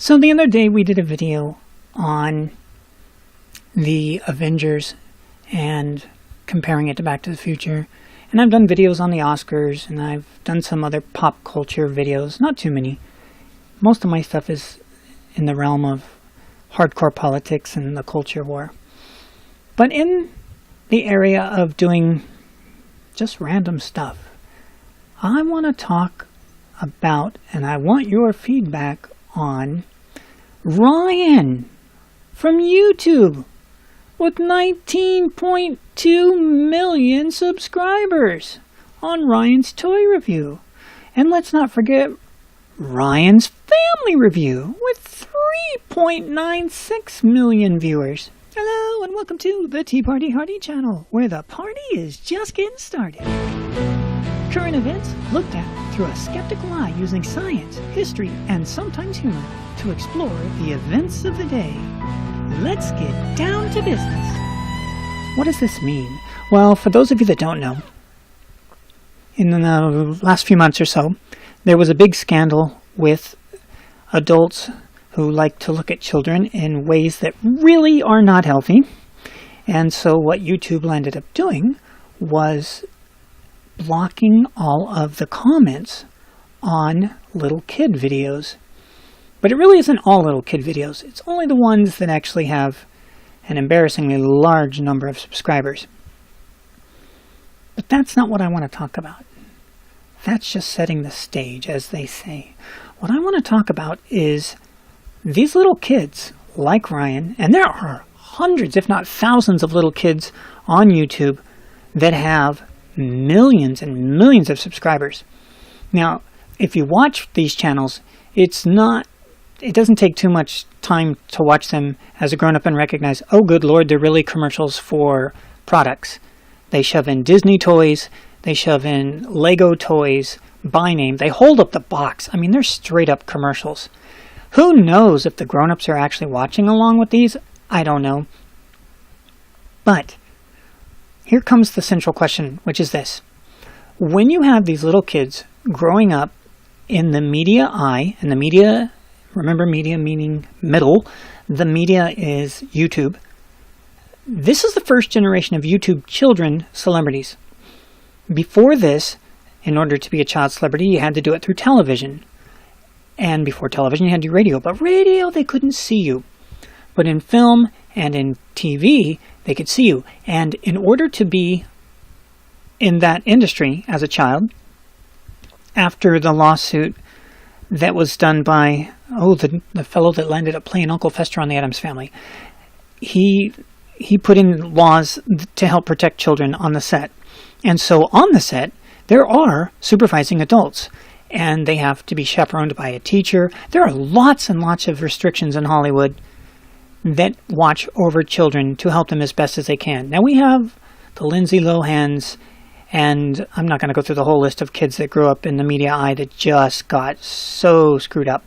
So the other day we did a video on the Avengers and comparing it to Back to the Future. And I've done videos on the Oscars, and I've done some other pop culture videos, not too many. Most of my stuff is in the realm of hardcore politics and the culture war. But in the area of doing just random stuff, I want to talk about, and I want your feedback on, Ryan from YouTube with 19.2 million subscribers on Ryan's Toy Review. And let's not forget Ryan's Family Review with 3.96 million viewers. Hello and welcome to the Tea Party Hardy channel, where the party is just getting started. Current events looked at through a skeptical eye using science, history, and sometimes humor to explore the events of the day. Let's get down to business. What does this mean? Well, for those of you that don't know, in the last few months or so, there was a big scandal with adults who like to look at children in ways that really are not healthy. And so what YouTube ended up doing was blocking all of the comments on little kid videos. But it really isn't all little kid videos. It's only the ones that actually have an embarrassingly large number of subscribers. But that's not what I want to talk about. That's just setting the stage, as they say. What I want to talk about is these little kids, like Ryan, and there are hundreds, if not thousands, of little kids on YouTube that have millions and millions of subscribers. Now, if you watch these channels, it doesn't take too much time to watch them as a grown-up and recognize, oh good lord, they're really commercials for products. They shove in Disney toys, they shove in Lego toys, by name. They hold up the box. I mean, they're straight up commercials. Who knows if the grown-ups are actually watching along with these? I don't know. But here comes the central question, which is this. When you have these little kids growing up in the media eye, and the media, remember media meaning middle, the media is YouTube. This is the first generation of YouTube children celebrities. Before this, in order to be a child celebrity, you had to do it through television. And before television, you had to do radio. But radio, they couldn't see you. But in film and in TV, they could see you. And in order to be in that industry as a child, after the lawsuit that was done by, the fellow that ended up playing Uncle Fester on the Addams Family, he put in laws to help protect children on the set. And so on the set, there are supervising adults, and they have to be chaperoned by a teacher. There are lots and lots of restrictions in Hollywood that watch over children to help them as best as they can. Now we have the Lindsey Lohans, and I'm not going to go through the whole list of kids that grew up in the media eye that just got so screwed up.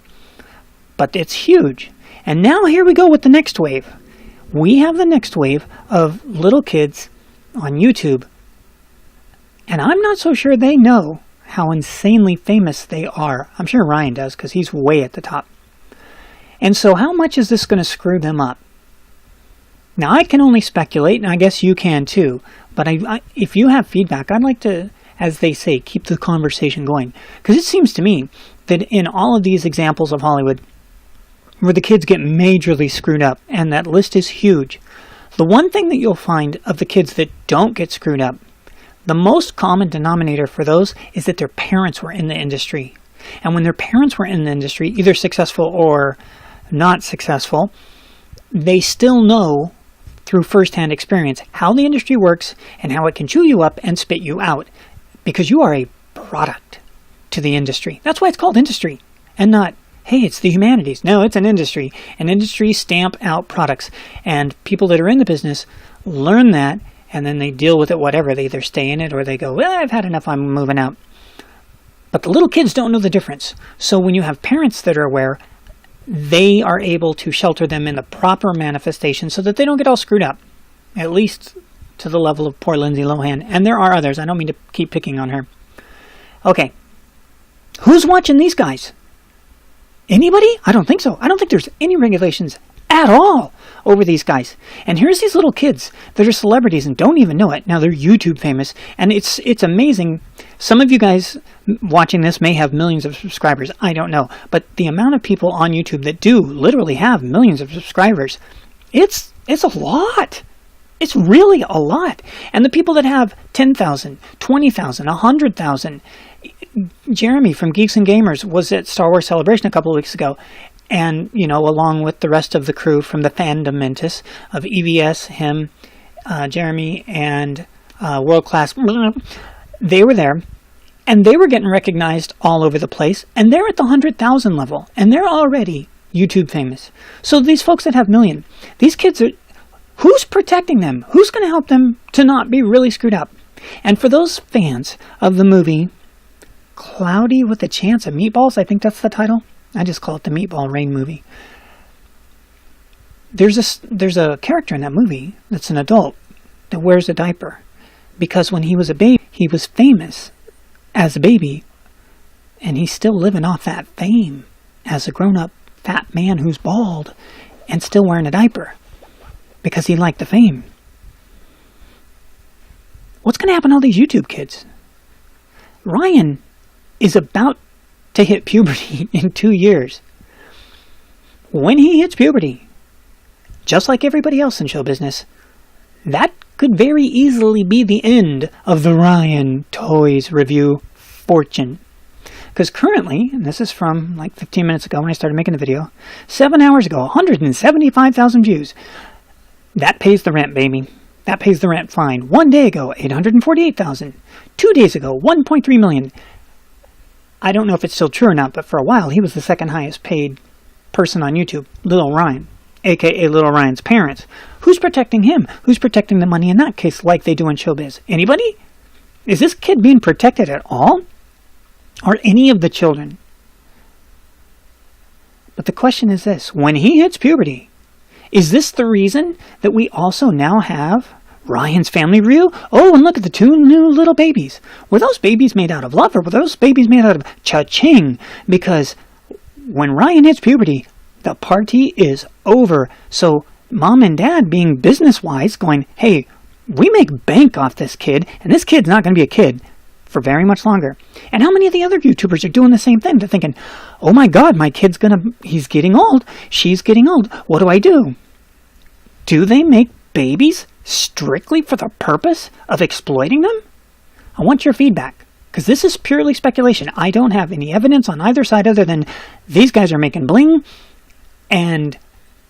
But it's huge. And now here we go with the next wave. We have the next wave of little kids on YouTube. And I'm not so sure they know how insanely famous they are. I'm sure Ryan does, because he's way at the top. And so how much is this going to screw them up? Now, I can only speculate, and I guess you can too. But if you have feedback, I'd like to, as they say, keep the conversation going. Because it seems to me that in all of these examples of Hollywood, where the kids get majorly screwed up, and that list is huge, the one thing that you'll find of the kids that don't get screwed up, the most common denominator for those is that their parents were in the industry. And when their parents were in the industry, either successful or not successful, they still know through firsthand experience how the industry works and how it can chew you up and spit you out. Because you are a product to the industry. That's why it's called industry. And not, hey, it's the humanities. No, it's an industry. An industry stamp out products. And people that are in the business learn that, and then they deal with it whatever. They either stay in it or they go, well, I've had enough, I'm moving out. But the little kids don't know the difference. So when you have parents that are aware, they are able to shelter them in the proper manifestation so that they don't get all screwed up. At least to the level of poor Lindsey Lohan. And there are others. I don't mean to keep picking on her. Okay. Who's watching these guys? Anybody? I don't think so. I don't think there's any regulations at all over these guys. And here's these little kids that are celebrities and don't even know it. Now they're YouTube famous, and it's amazing. Some of you guys watching this may have millions of subscribers. I don't know. But the amount of people on YouTube that do literally have millions of subscribers, it's a lot. It's really a lot. And the people that have 10,000, 20,000, 100,000, Jeremy from Geeks and Gamers was at Star Wars Celebration a couple of weeks ago, and, you know, along with the rest of the crew from the Fandom Mentis of EVS, him, Jeremy, and World Class, they were there, and they were getting recognized all over the place, and they're at the 100,000 level, and they're already YouTube famous. So these folks that have million, these kids are, who's protecting them? Who's going to help them to not be really screwed up? And for those fans of the movie Cloudy with a Chance of Meatballs, I think that's the title. I just call it the Meatball Rain movie. There's a character in that movie that's an adult that wears a diaper because when he was a baby, he was famous as a baby, and he's still living off that fame as a grown-up fat man who's bald and still wearing a diaper because he liked the fame. What's going to happen to all these YouTube kids? Ryan is about to hit puberty in 2 years. When he hits puberty, just like everybody else in show business, that could very easily be the end of the Ryan ToysReveiew fortune. Because currently, and this is from like 15 minutes ago when I started making the video, 7 hours ago, 175,000 views. That pays the rent, baby. That pays the rent fine. 1 day ago, 848,000. 2 days ago, 1.3 million. I don't know if it's still true or not, but for a while, he was the second highest paid person on YouTube, Little Ryan, a.k.a. Little Ryan's parents. Who's protecting him? Who's protecting the money in that case like they do in showbiz? Anybody? Is this kid being protected at all? Or any of the children? But the question is this. When he hits puberty, is this the reason that we also now have Ryan's family review? Oh, and look at the 2 new little babies. Were those babies made out of love, or were those babies made out of cha-ching? Because when Ryan hits puberty, the party is over. So mom and dad, being business-wise, going, hey, we make bank off this kid, and this kid's not going to be a kid for very much longer. And how many of the other YouTubers are doing the same thing? They're thinking, oh my God, my kid's he's getting old. She's getting old. What do I do? Do they make babies strictly for the purpose of exploiting them? I want your feedback, because this is purely speculation. I don't have any evidence on either side other than these guys are making bling, and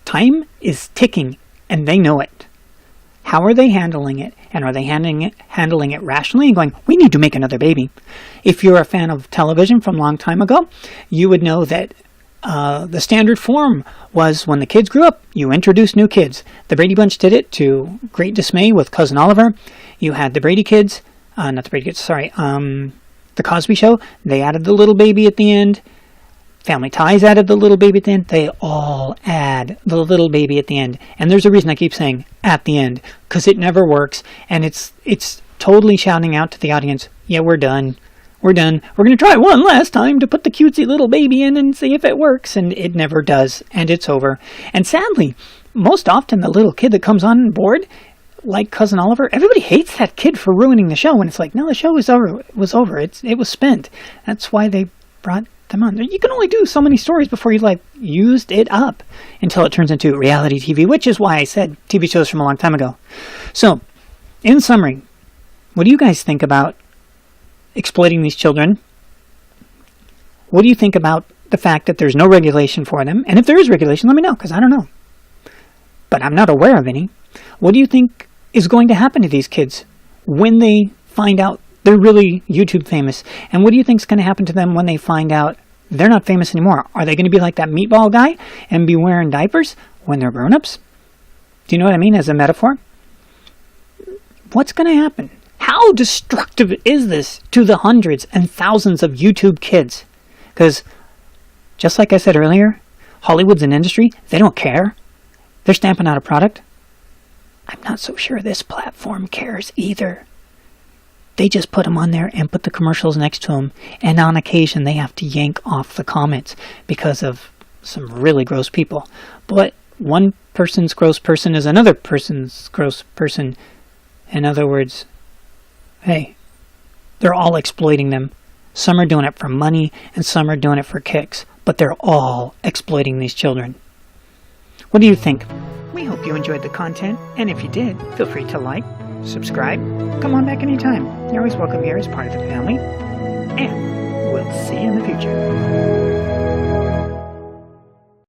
time is ticking, and they know it. How are they handling it? And are they handling it rationally and going, we need to make another baby? If you're a fan of television from a long time ago, you would know that the standard form was when the kids grew up, you introduced new kids. The Brady Bunch did it to great dismay with Cousin Oliver. You had the Brady kids, not the Brady kids, sorry, the Cosby Show. They added the little baby at the end. Family Ties added the little baby at the end. They all add the little baby at the end. And there's a reason I keep saying at the end, because it never works. And it's totally shouting out to the audience, yeah, we're done. We're done. We're going to try one last time to put the cutesy little baby in and see if it works. And it never does. And it's over. And sadly, most often the little kid that comes on board, like Cousin Oliver, everybody hates that kid for ruining the show. And it's like, no, the show was over. It was over. It was spent. That's why they brought them on. You can only do so many stories before you used it up until it turns into reality TV, which is why I said TV shows from a long time ago. So, in summary, what do you guys think about exploiting these children? What do you think about the fact that there's no regulation for them? And if there is regulation, let me know, because I don't know. But I'm not aware of any. What do you think is going to happen to these kids when they find out they're really YouTube famous? And what do you think is going to happen to them when they find out they're not famous anymore? Are they going to be like that meatball guy and be wearing diapers when they're grown-ups? Do you know what I mean as a metaphor? What's going to happen? How destructive is this to the hundreds and thousands of YouTube kids? Because, just like I said earlier, Hollywood's an industry. They don't care. They're stamping out a product. I'm not so sure this platform cares either. They just put them on there and put the commercials next to them, and on occasion they have to yank off the comments because of some really gross people. But one person's gross person is another person's gross person. In other words, hey, they're all exploiting them. Some are doing it for money, and some are doing it for kicks, but they're all exploiting these children. What do you think? We hope you enjoyed the content, and if you did, feel free to like, subscribe, come on back anytime. You're always welcome here as part of the family, and we'll see you in the future.